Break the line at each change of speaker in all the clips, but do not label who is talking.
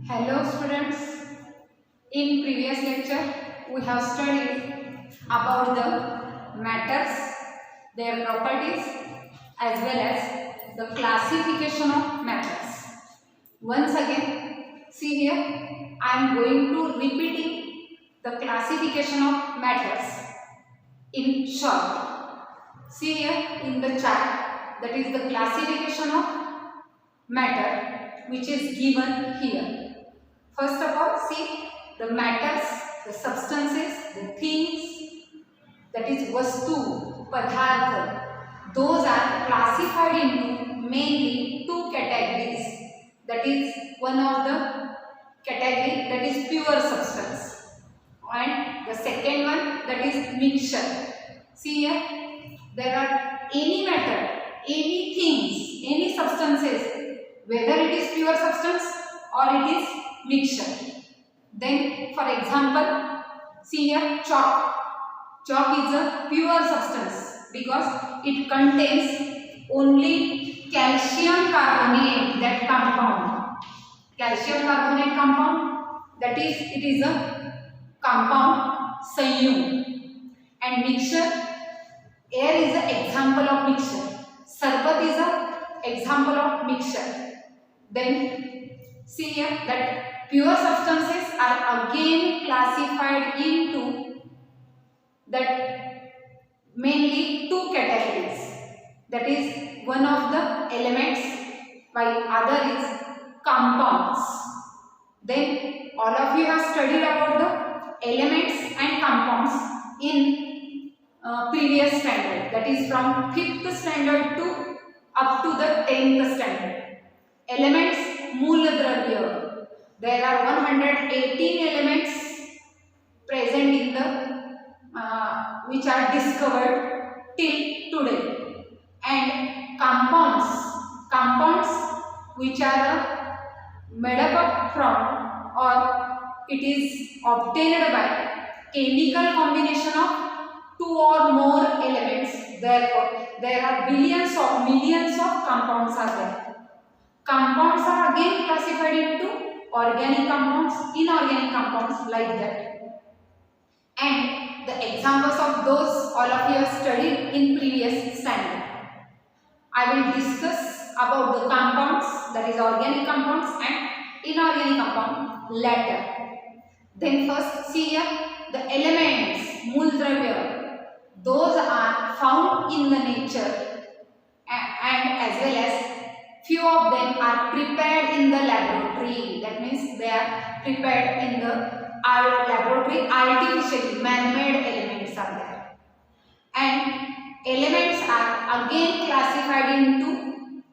Hello students, in previous lecture we have studied about the matters, their properties as well as the classification of matters. Once again, see here, I am going to repeating the classification of matters in short. See here in the chart, that is the classification of matter which is given here. First of all, see the matters, the substances, the things, that is vastu, padartha. Those are classified into mainly two categories. That is one of the category that is pure substance, and the second one that is mixture. See here, there are any matter, any things, any substances, whether it is pure substance or it is mixture. Then for example, see here chalk. Chalk is a pure substance because it contains only calcium carbonate, that compound. Calcium carbonate compound, that is, it is a compound sanyum. And mixture, air is an example of mixture. Sarbat is an example of mixture. Then see here that pure substances are again classified into that mainly two categories. That is one of the elements while other is compounds. Then all of you have studied about the elements and compounds in previous standard, that is from 5th standard to up to the 10th standard. Elements, Moola Dravya. There are 118 elements present in the which are discovered till today, and compounds which are made up from or it is obtained by chemical combination of two or more elements. Therefore, there are billions of millions of compounds are there. Compounds are again classified into organic compounds, inorganic compounds, like that. And the examples of those all of you have studied in previous standard. I will discuss about the compounds, that is organic compounds and inorganic compound later. Then first see here the elements, Mooldravya. Those are found in the nature and as well as few of them are prepared in the laboratory. That means they are prepared in the laboratory artificially. Man-made elements are there. And elements are again classified into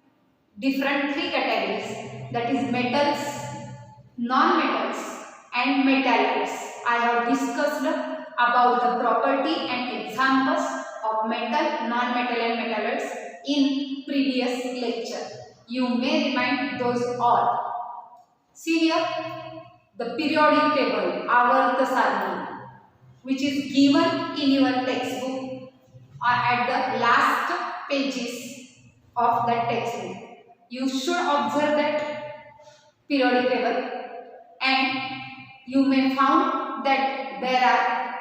different three categories. That is metals, non-metals and metalloids. I have discussed about the property and examples of metal, non-metal and metalloids in previous lecture. You may remind those all. See here the periodic table, Avarta Sarni, which is given in your textbook or at the last pages of that textbook. You should observe that periodic table, and you may found that there are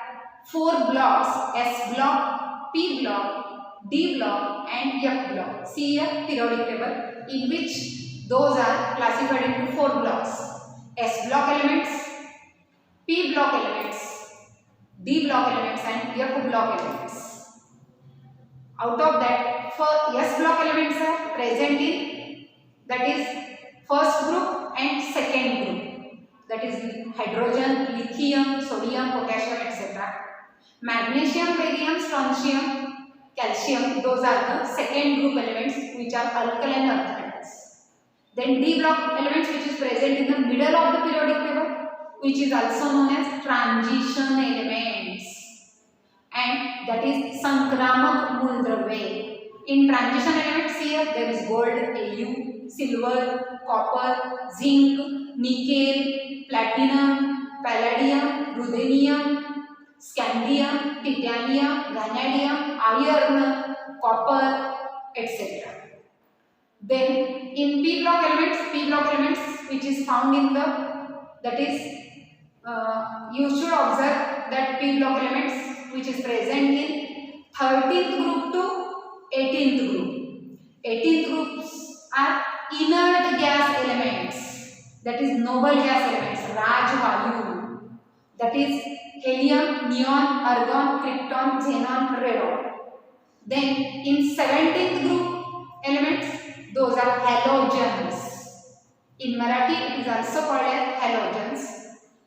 4 blocks: S block, P block, D block and F block. See here periodic table in which those are classified into 4 blocks: S block elements, P block elements, D block elements and F block elements. Out of that, S block elements are present in, that is, first group and second group, that is hydrogen, lithium, sodium, potassium, etc. Magnesium, barium, strontium, calcium, those are the second group elements which are alkaline earth metals. Then D block elements which is present in the middle of the periodic table, which is also known as transition elements, and that is Sankramak Mooldravya. In transition elements here there is gold, Au, silver, copper, zinc, nickel, platinum, palladium, ruthenium, scandium, titanium, vanadium, iron, copper, etc. Then in P block elements which is found in the That is, you should observe that p block elements which is present in 13th group to 18th group. 18th groups are inert gas elements, that is noble gas elements, Rajvayu, that is helium, neon, argon, krypton, xenon, radon. Then in 17th group elements, those are halogens. In Marathi it is also called as halogens.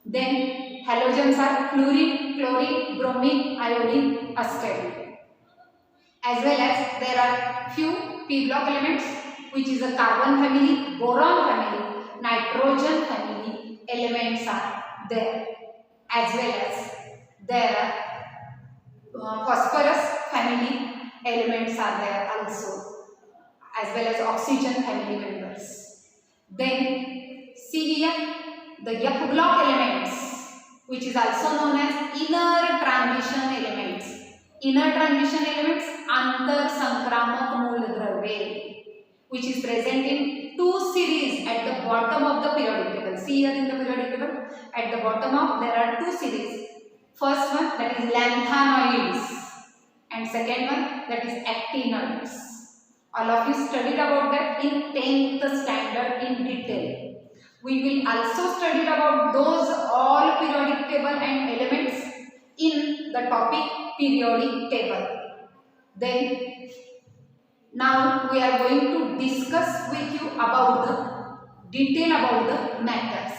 Then halogens are fluorine, chlorine, bromine, iodine, acetylene. As well as there are few p block elements which is a carbon family, boron family, nitrogen family elements are there. As well as there are phosphorus family elements are there also, as well as oxygen family members. Then see here the F block elements, which is also known as inner transition elements. Inner transition elements antar sankramak mooladravya, which is present in two series at the bottom of the periodic table. See here in the periodic table, at the bottom of there are two series. First one, that is lanthanoids, and second one, that is actinoids. All of you studied about that in 10th standard in detail. We will also study about those all periodic table and elements in the topic periodic table. Then now we are going to discuss with you about the detail about the matters.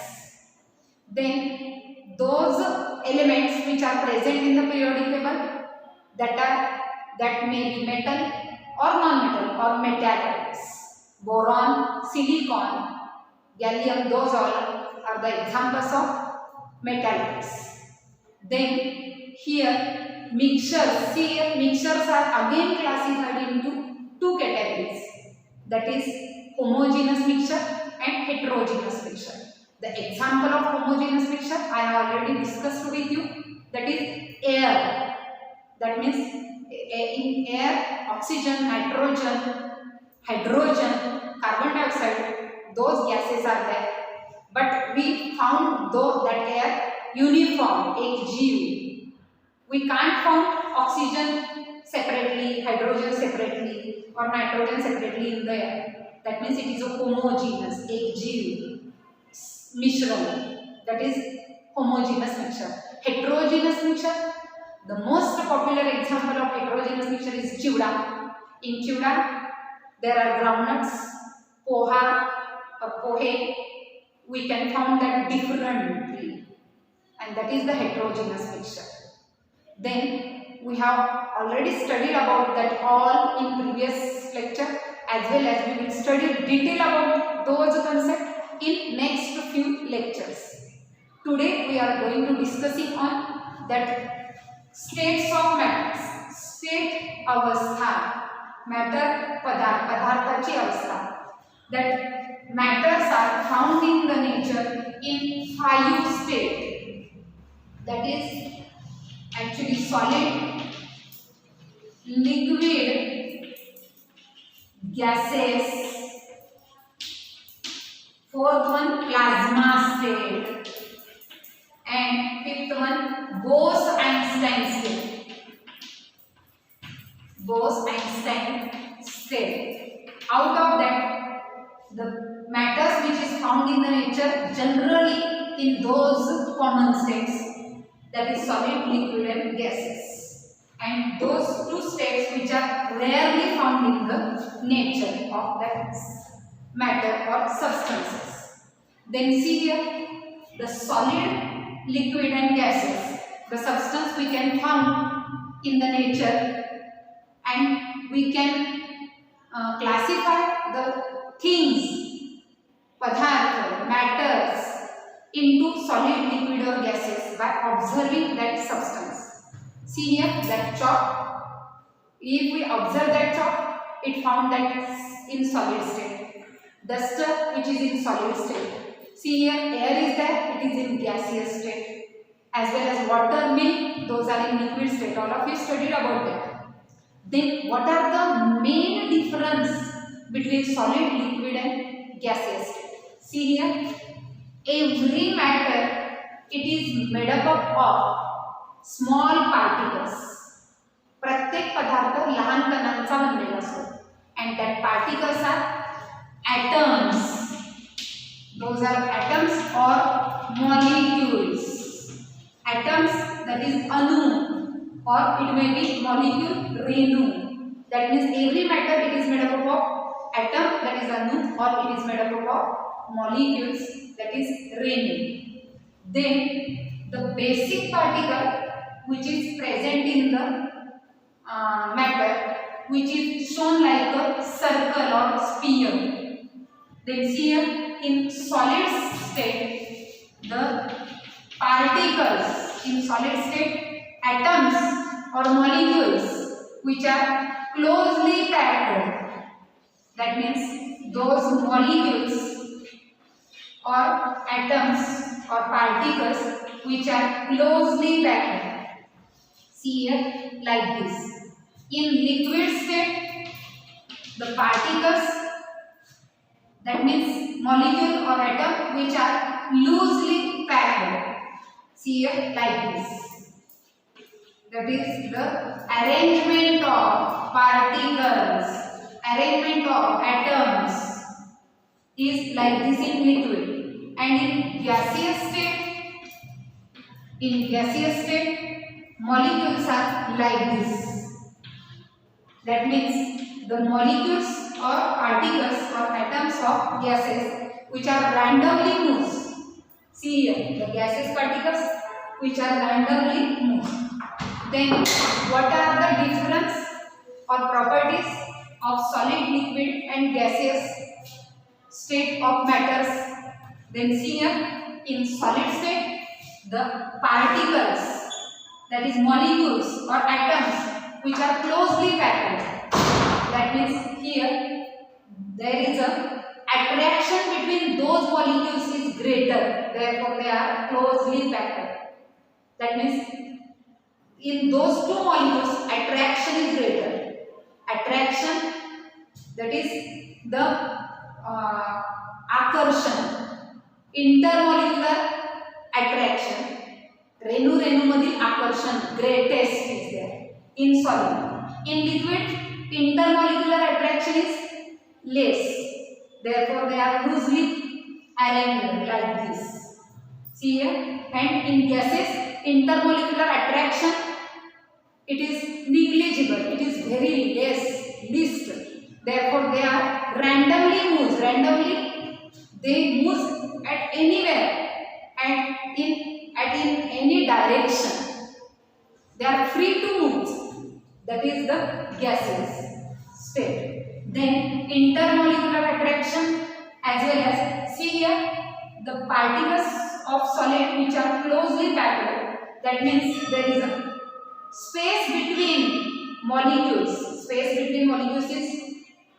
Then those elements which are present in the periodic table, that may be metal or non-metal or metallics. Boron, silicon, gallium, those all are the examples of metallics. Then here mixtures, see here mixtures are again classified into two categories, that is homogeneous mixture and heterogeneous mixture. The example of homogeneous mixture I have already discussed with you, that is air. That means in air, oxygen, nitrogen, hydrogen, carbon dioxide, those gases are there. But we found though that air uniform, HGU. We can't find oxygen separately, hydrogen separately, or nitrogen separately in the air. That means it is a homogeneous, HGU mishran. That is homogeneous mixture. Heterogeneous mixture, the most popular example of heterogeneous mixture is chivda. In chivda, there are groundnuts, poha or pohe. We can find that differently, and that is the heterogeneous mixture. Then we have already studied about that all in previous lecture, as well as we will study detail about those concepts in next few lectures. Today we are going to discussing on that states of matters. State avastha, matter padarthachi avastha. That matters are found in the nature in 5 states. That is actually solid, liquid, gases. Fourth one, plasma state, and fifth one, Bose-Einstein state. Bose-Einstein state. Out of that, the matters which is found in the nature generally in those common states, that is solid, liquid and gases, and those 2 states which are rarely found in the nature of that matter or substances. Then see here the solid, liquid and gases, the substance we can find in the nature, and we can classify the things, padartha, matters into solid, liquid or gases by observing that substance. See here that chalk, if we observe that chalk, it found that in solid state. Duster, which is in solid state. See here air is there, it is in gaseous state. As well as water, milk, those are in liquid state. All of you studied about that. Then what are the main difference between solid, liquid and gaseous state? See here every matter, it is made up of small particles. प्रत्येक पदार्थ लहान कणांचा बनलेला असतो. And that particles are atoms. Those are atoms or molecules. Atoms, that is anu, or it may be molecule renu. That means every matter it is made up of atom, that is anu, or it is made up of molecules, that is renu. Then the basic particle which is present in the matter, which is shown like a circle or sphere. Then see here, in solid state, the particles in solid state, atoms or molecules which are closely packed. That means those molecules or atoms or particles which are closely packed. See here, like this. In liquid state, the particles, that means molecule or atom which are loosely packed. See here, like this. That is the arrangement of particles, arrangement of atoms is like this in liquid. And in gaseous state, molecules are like this. That means the molecules or particles or atoms of gases which are randomly moved. See here, the gaseous particles which are randomly moved. Then what are the difference or properties of solid, liquid and gaseous state of matters? Then see here, in solid state, the particles, that is molecules or atoms which are closely packed. That means here there is a attraction between those molecules is greater, therefore they are closely packed. That means in those two molecules attraction is greater. Attraction, that is the akarshan, intermolecular attraction. Renu madhil akarshan greatest is there in solid. In liquid, intermolecular attraction is less, therefore they are loosely arranged like this. See here, and in gases, intermolecular attraction, it is negligible, it is very least, therefore they are randomly moved. Randomly they move at anywhere and in any direction. They are free to move. That is the gaseous state. Then intermolecular attraction, as well as see here, the particles of solid which are closely packed. That means there is a space between molecules. Space between molecules is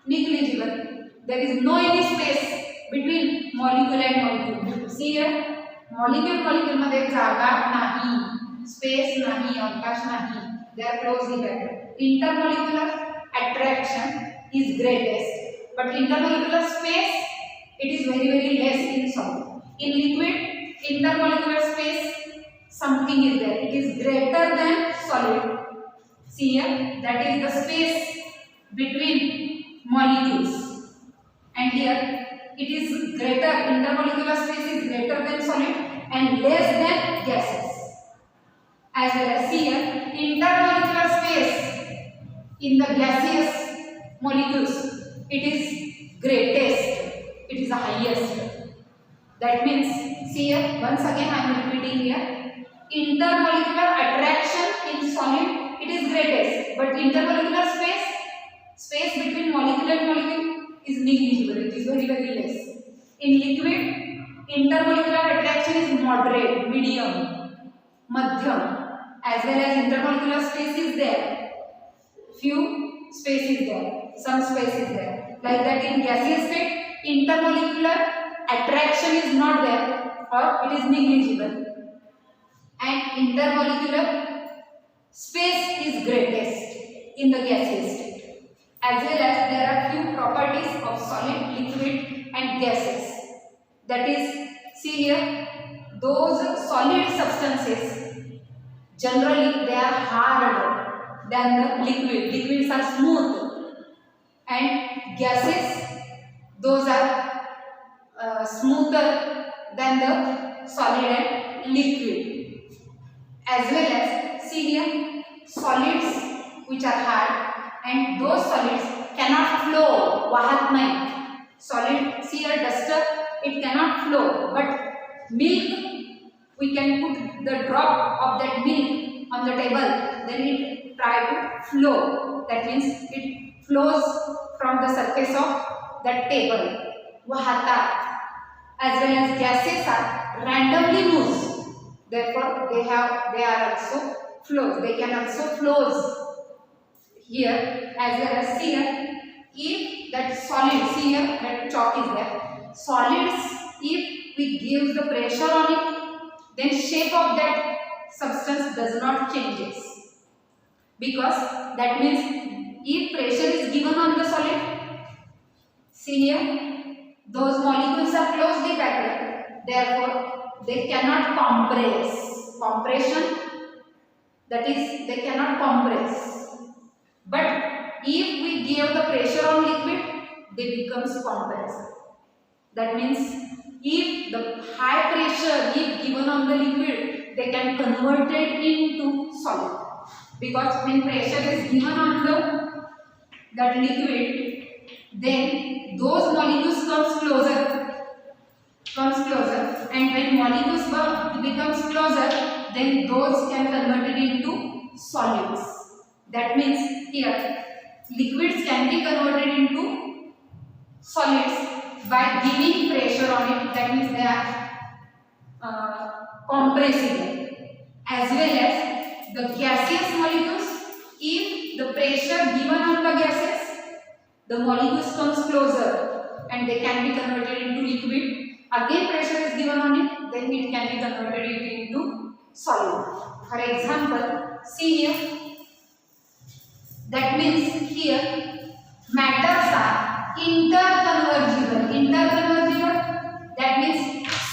negligible. There is no any space between molecule and molecule. See here, molecule मध्ये जागा नाही, space नाही, अवकाश नाही. They are closely packed. Intermolecular attraction is greatest, but intermolecular space it is very less in solid. In liquid, intermolecular space something is there. It is greater than solid. See here, that is the space between molecules, and here it is greater. Intermolecular space is greater than solid and less than gases. As well as see here, intermolecular space in the gaseous molecules, it is greatest, it is the highest. That means, see here, once again I am repeating here, intermolecular attraction in solid, it is greatest, but intermolecular space between molecule and molecule is negligible, it is very less. In liquid, intermolecular attraction is moderate, medium, madhyam. As well as intermolecular space is there, few space is there, some space is there. Like that in gaseous state, intermolecular attraction is not there or it is negligible, and intermolecular space is greatest in the gaseous state. As well as there are few properties of solid, liquid and gases. That is, See here, those solid substances generally they are harder than the liquid. Liquids are smooth, and gases those are smoother than the solid and liquid. As well as see here, solids which are hard and those solids cannot flow. वाहत नहीं. Solid, see here, duster, it cannot flow, but milk, we can put the drop of that milk on the table, then it try to flow. That means it flows from the surface of that table. Wahata. As well as gases are randomly moves, therefore they are also flows. They can also flows here. As well as here, if that solid, see here that chalk is there, solids, if we give the pressure on it, then shape of that substance does not changes, because that means if pressure is given on the solid, see here, those molecules are closely packed, therefore they cannot compress. Compression, that is they cannot compress. But if we give the pressure on liquid, they becomes compressed. That means if the high pressure if given on the liquid, they can convert it into solid. Because when pressure is given on that liquid, then those molecules comes closer, and when molecules becomes closer, then those can convert it into solids. That means here liquids can be converted into solids by giving pressure on it. That means they are compressing. As well as the gaseous molecules, if the pressure given on the gases, the molecules comes closer and they can be converted into liquid. Again pressure is given on it, then it can be converted into solid. For example, see here, that means here matters are interconvergible. Interconvergible, that means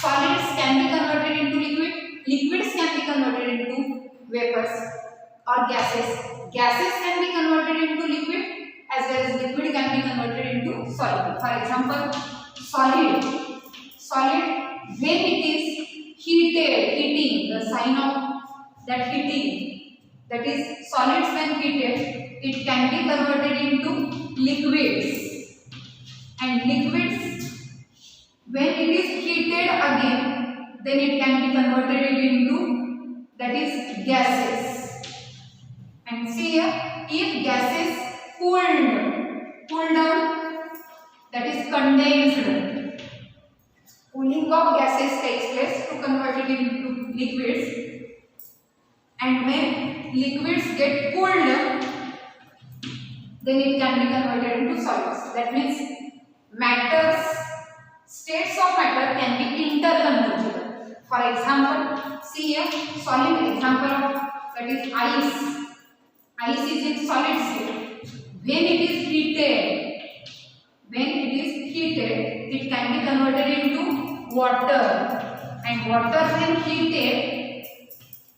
solids can be converted into liquid, liquids can be converted into vapors or gases. Gases can be converted into liquid, as well as liquid can be converted into solid. For example, solid when it is heating, the sign of that heating, that is solids when heated, it can be converted into liquids, and liquids when it is heated again, then it can be converted into, that is, gases. And see here, if gases cooled down, that is condensed. Cooling of gases takes place to convert it into liquids, and when liquids get cooled, then it can be converted into solids. That means states of matter can be interconvergible. For example, see here, solid example of that is ice. Ice is in solid state. When it is heated, it can be converted into water, and water when heated,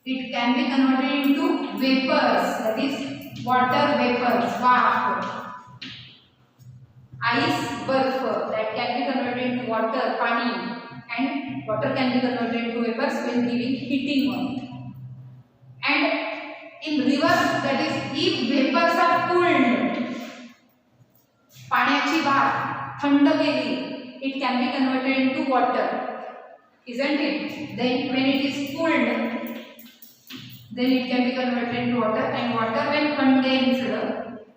it can be converted into vapors, that is water vapors, vaap. Ice, barf, that can be converted into water, pani, and water can be converted into vapors when giving heating on it. And in reverse, that is, if vapors are cooled, पाण्याची भाप थंड केली, it can be converted into water, isn't it? Then when it is cooled, then it can be converted into water, and water when condensed,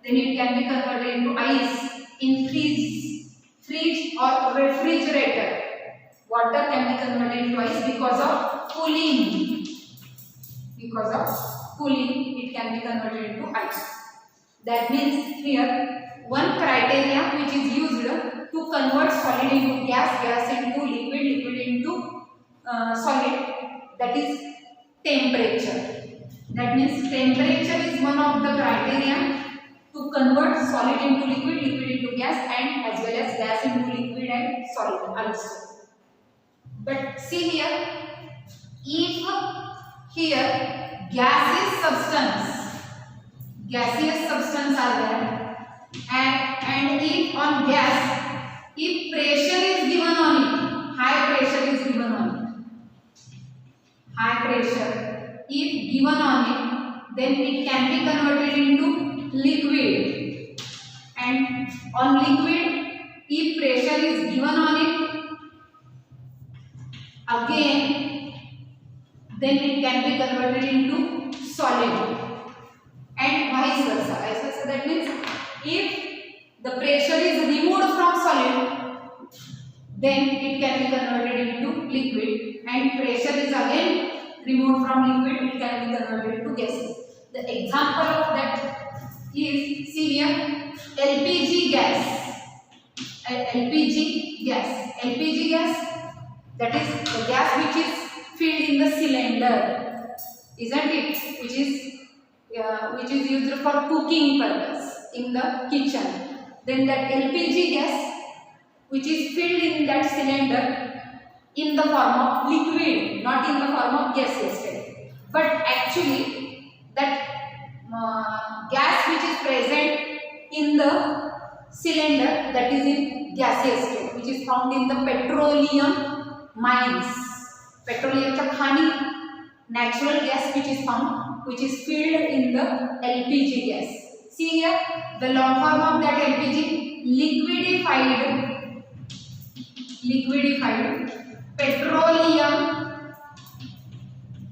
then it can be converted into ice. In fridge or refrigerator, water can be converted into ice because of cooling. Because of cooling, it can be converted into ice. That means here one criteria which is used to convert solid into gas, gas into liquid, liquid into solid, that is temperature. That means temperature is one of the criteria to convert solid into liquid, liquid into gas, and as well as gas into liquid and solid also. But see here, if here gaseous substance are there, and if on gas, if pressure is given on it, high pressure is given on it, high pressure if given on it, then it can be converted into liquid, and on liquid, if pressure is given on it again, then it can be converted into solid, and vice versa. That means if the pressure is removed from solid, then it can be converted into liquid, and pressure is again removed from liquid, it can be converted into gas. The example of that is, see here, LPG gas. LPG gas, that is the gas which is filled in the cylinder, isn't it? Which is used for cooking purpose in the kitchen. Then that LPG gas which is filled in that cylinder in the form of liquid, not in the form of gaseous state. But actually that gas which is present in the cylinder, that is in gaseous state, which is found in the petroleum mines. Petroleum khani, natural gas which is found, which is filled in the LPG gas. See here, the long form of that LPG, liquefied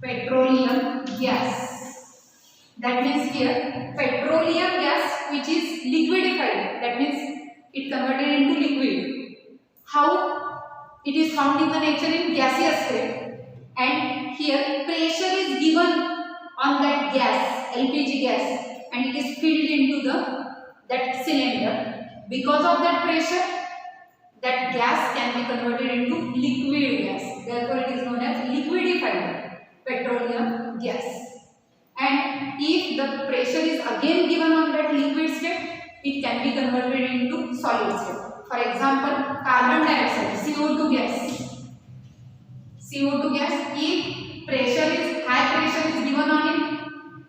petroleum gas. That means here petroleum gas which is liquefied, that means it converted into liquid. How? It is found in the nature in gaseous state, and here pressure is given on that gas, LPG gas, and it is filled into that cylinder. Because of that pressure, that gas can be converted into liquid gas. Therefore, it is known as liquefied petroleum gas. And if the pressure is again given on that liquid state, it can be converted into solid state. For example, carbon dioxide, CO2 gas. CO2 gas, if high pressure is given on it,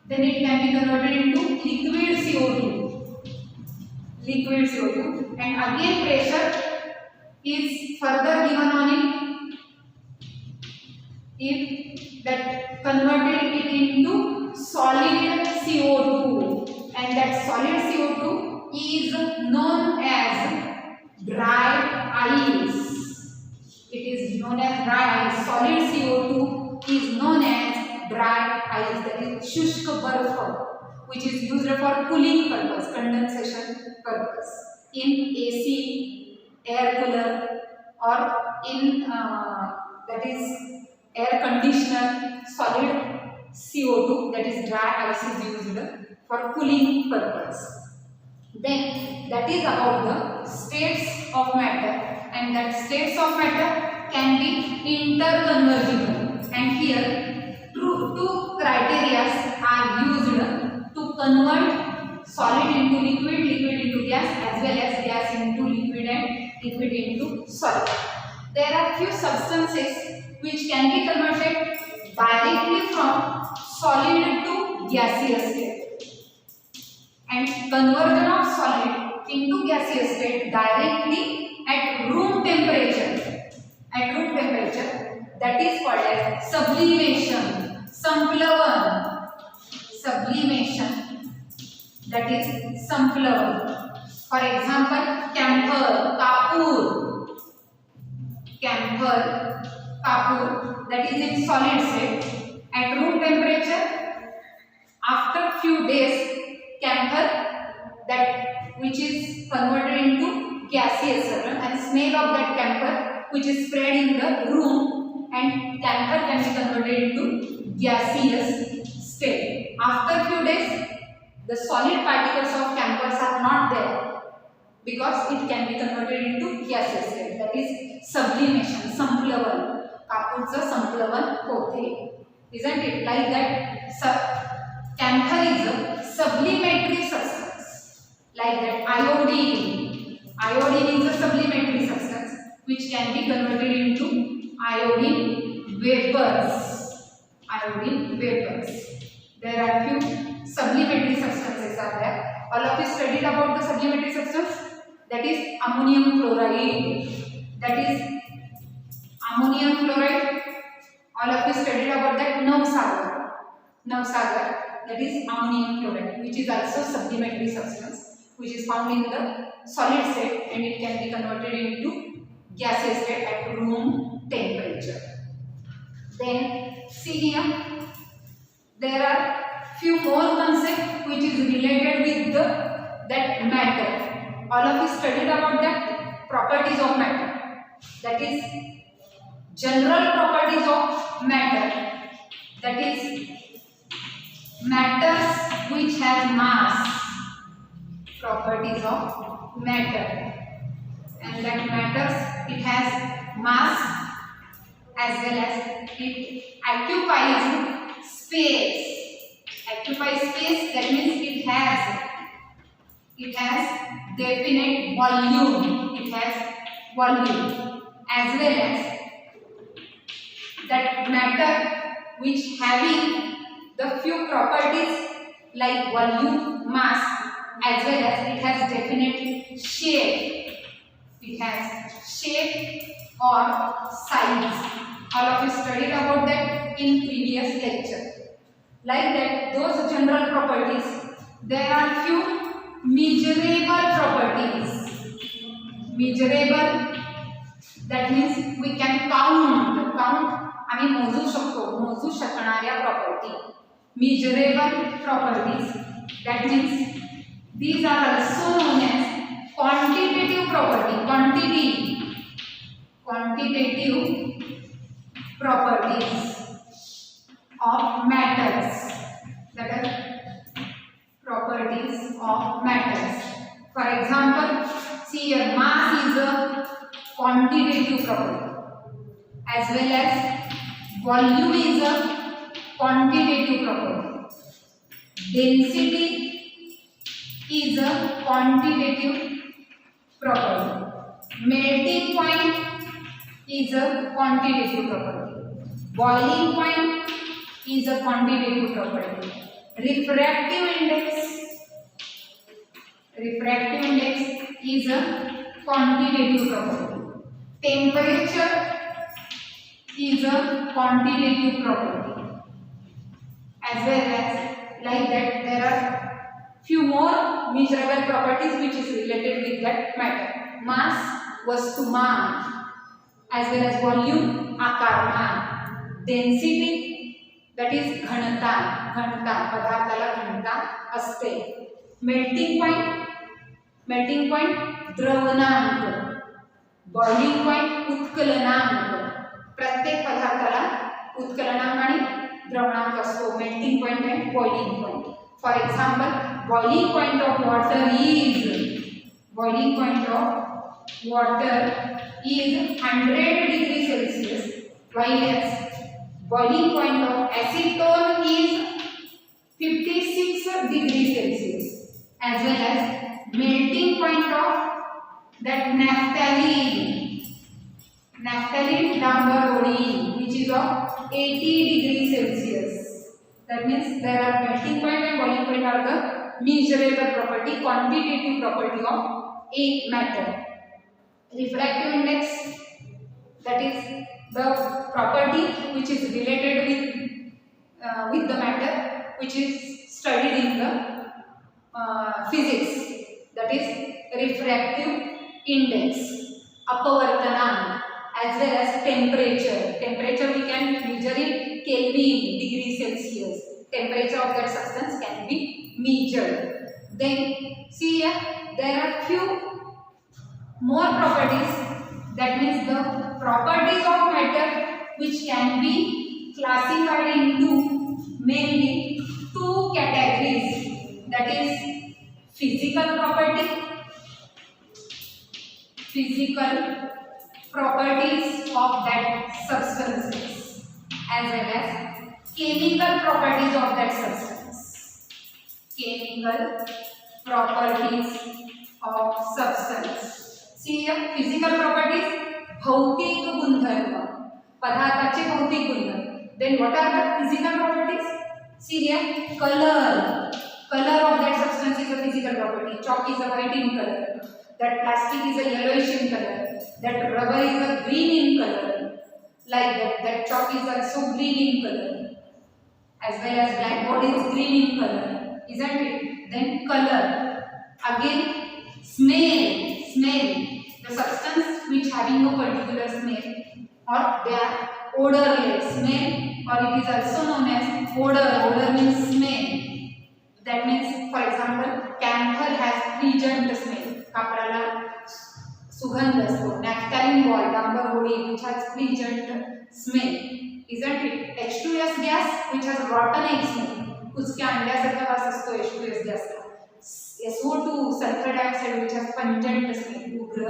then it can be converted into liquid CO2. And again pressure is further given on it, if that converted it into solid CO2, and that solid CO2 is known as dry ice. It is known as dry ice. Solid CO2 is known as dry ice, that is shushk barf, which is used for cooling purpose, condensation purpose in AC, air cooler, or in that is air conditioner. Solid CO2, that is dry ice, is used for cooling purpose. Then that is about the states of matter, and that states of matter can be interconvertible, and here two criteria are used to convert solid into liquid, liquid into gas, as well as gas into liquid and liquid into solid. There are few substances which can be converted directly from solid to gaseous state, and conversion of solid into gaseous state directly at room temperature, that is called as sublimation, that is samplavan. For example, camphor, kapur, that is in solid state at room temperature. After few days, camphor, that which is converted into gaseous, and smell of that camphor which is spread in the room, and camphor can be converted into gaseous state. After few days, the solid particles of camphor are not there, because it can be converted into gaseous state, that is sublimation, samplavan. Kapurचा संप्लवन होते, isn't it? Like that, camphor is a sublimentary substance. Like that, iodine is a sublimentary substance which can be converted into iodine vapors. Iodine vapors. There are few sublimentary substances are there. All of you studied about the sublimentary substance, that is ammonium chloride. That is ammonium chloride. All of you studied about that. Navsagar. Navsagar. That is ammonium chloride, which is also supplementary substance, which is found in the solid state and it can be converted into gaseous state at room temperature. Then see here, there are few more concepts which is related with that matter. All of you studied about that properties of matter. That is general properties of matter. That is matters which have mass. Properties of matter. And that matters, it has mass as well as it occupies space. Occupies space, that means it has definite volume. It has volume as well as that matter which having the few properties like volume, mass, as well as it has definite shape. It has shape or size. All of you studied about that in previous lecture. Like that, those general properties, there are few measurable properties. Measurable, that means we can count. आम्ही मोजू शकतो, मोजू शकणाऱ्या property. Measurable properties, that means these are also known as quantitative property. Quantitative properties of matters. That are properties of matters. For example, see here, mass is a quantitative property, as well as volume is a quantitative property. Density is a quantitative property. Melting point is a quantitative property. Boiling point is a quantitative property. Refractive index is a quantitative property. Temperature is a quantitative property. As well as like that, there are few more measurable properties which is related with that matter. Mass, vastuman, as well as volume, akarman. Density, that is घनता, पदार्थाला घनता असते. Melting point, द्रवणांक. Boiling point, उत्कलनांक. प्रत्येक पदार्थाला उत्कलनांक आणि द्रवणांक असतो. Melting point and boiling point. For example, boiling point of water is 100 degrees Celsius, while boiling point of acetone is 56 degrees Celsius, as well as melting point of that naphthalene dambaroni, which is of 80 degrees Celsius. That means there are melting point and boiling point are the measurable property, quantitative property of a matter. Refractive index, that is the property which is related with the matter, which is studied in the physics. That is refractive index, apavartanam, as well as temperature. Temperature we can measure in Kelvin, degree Celsius. Temperature of that substance can be measured. Then see here, there are few more properties. That means the properties of matter which can be classified into mainly two categories. That is physical properties of that substances, as well as chemical properties of that substance. Chemical properties of substance. See here, physical properties, भौतिक गुणधर्म. Then what are the physical properties? See here, color. Color of that substance is a physical property. Chalk is a white in color. That plastic is a yellowish in color. That rubber is a green in color. Like that. That chalk is also green in color. As well as blackboard is green in color. Isn't it? Then color. Again, smell. Smell. The substance which having a particular smell, or they are odorless smell, or it is also known as odor. Odor means smell. That means, for example, camphor has pungent smell. कापडाला सुगंध असतो. Naphthalene ball, डांबर गोळी, which has pungent smell, isn't it? H2S gas, which has rotten egg smell. उसके अंड्यासारखा वास असतो H2S gas चा. SO2, sulfur dioxide, which has pungent smell, उग्र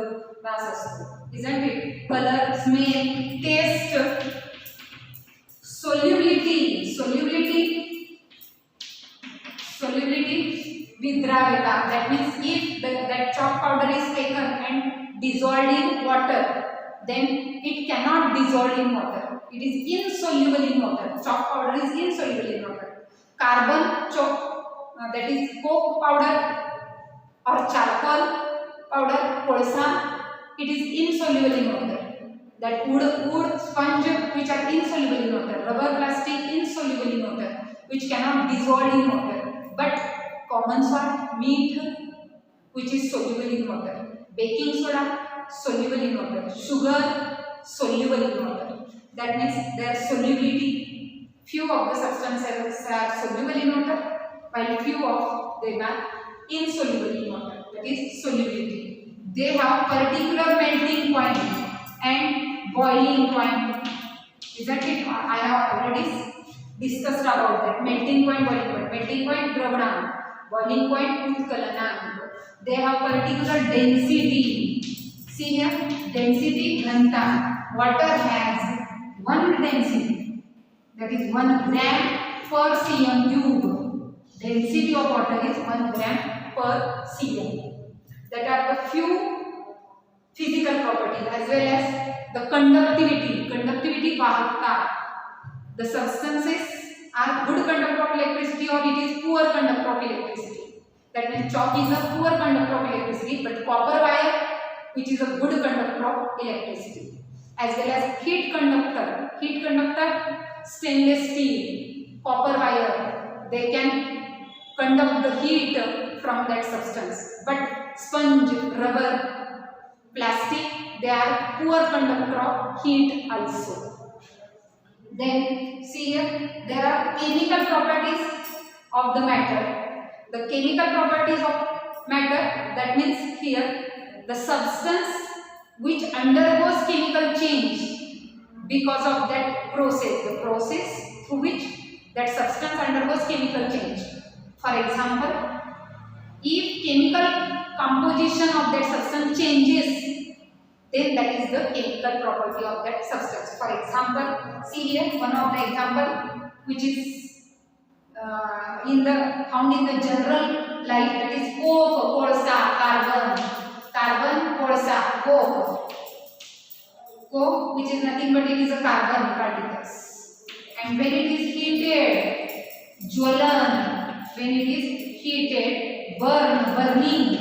वास असतो, isn't it? Color, smell, taste, solubility. Vidraveta. That means if that chalk powder is taken and dissolved in water, then it cannot dissolve in water. It is insoluble in water. Chalk powder is insoluble in water. Carbon chalk, that is coke powder or charcoal powder, kolsa, it is insoluble in water. That wood, sponge, which are insoluble in water. Rubber, plastic, insoluble in water, which cannot dissolve in water. But common salt, meat, which is soluble in water. Baking soda, soluble in water. Sugar, soluble in water. That means their solubility. Few of the substances are soluble in water, while few of them are insoluble in water. That is solubility. They have particular melting point and boiling point. Isn't it? I have already discussed about that. Melting point, boiling point. Melting point, Dravanam. Boiling point, Utkalanam. They have particular density. See here, density, Ghanta. Water has one density, that is 1 gram per cm cube. Density of water is 1 gram per cm. That are the few physical properties, as well as the conductivity. Conductivity, Vahakta. The substances are good conductor of electricity, or it is poor conductor of electricity. That means chalk is a poor conductor of electricity, but copper wire, which is a good conductor of electricity. As well as heat conductor. Heat conductor, stainless steel, copper wire. They can conduct the heat from that substance. But sponge, rubber, plastic, they are poor conductor of heat also. Then see here, there are chemical properties of the matter. The chemical properties of matter, that means here the substance which undergoes chemical change because of that process, the process through which that substance undergoes chemical change. For example, if chemical composition of that substance changes, then that is the chemical property of that substance. For example, see here one of the example which is found in the general life, that is coke, kolsa, carbon, kolsa, coke. Coke, which is nothing but it is a carbon particles. And when it is heated, jwalan, when it is heated, burning,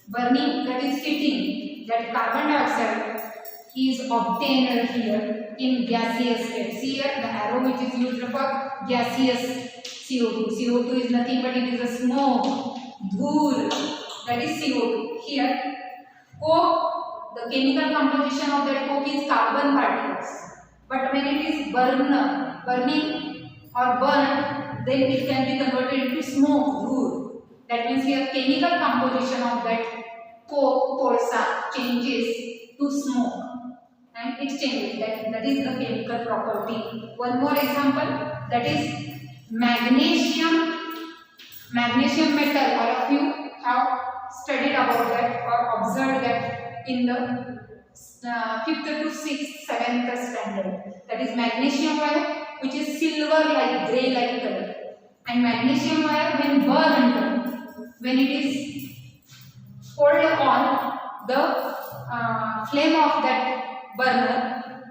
that is heating, that carbon dioxide is obtained here in gaseous state. See here the arrow which is used for gaseous CO2. CO2 is nothing but it is a smoke, dhool, that is CO2. Here, coke, the chemical composition of that coke is carbon particles. But when it is burning or burned, then it can be converted into smoke, dhool. That means here chemical composition of that coke, kolsa changes to smoke, and it changes. That is the chemical property. One more example, that is magnesium metal. All of you have studied about that or observed that in the 5th to 6th, 7th standard. That is magnesium wire, which is silver like grey like color. And magnesium wire, when burned, when it is poured on the flame of that burner,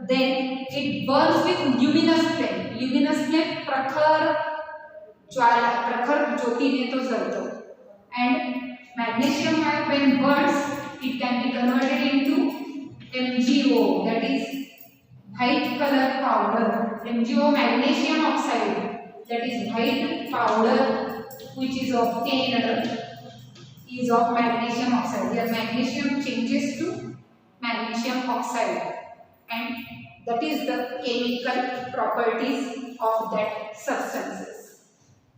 then it burns with luminous flame. Luminous flame प्रखर ज्वाला, प्रखर ज्योतीने तो जळतो. And magnesium when burns, it can be converted into MgO, that is white color powder. MgO, magnesium oxide, that is white powder which is obtained is of magnesium oxide. Here magnesium changes to magnesium oxide, and that is the chemical properties of that substances.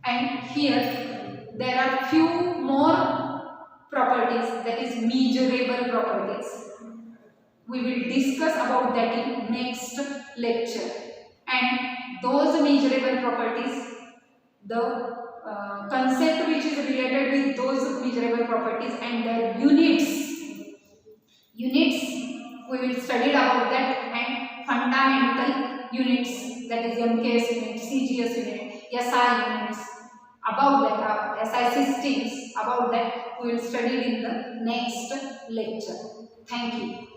And here there are few more properties, that is measurable properties. We will discuss about that in next lecture. And those measurable properties, the concept which is related with those measurable properties and their units we will study about that, and fundamental units, that is MKS unit, CGS unit, SI units, about that SI systems, about that we will study in the next lecture. Thank you.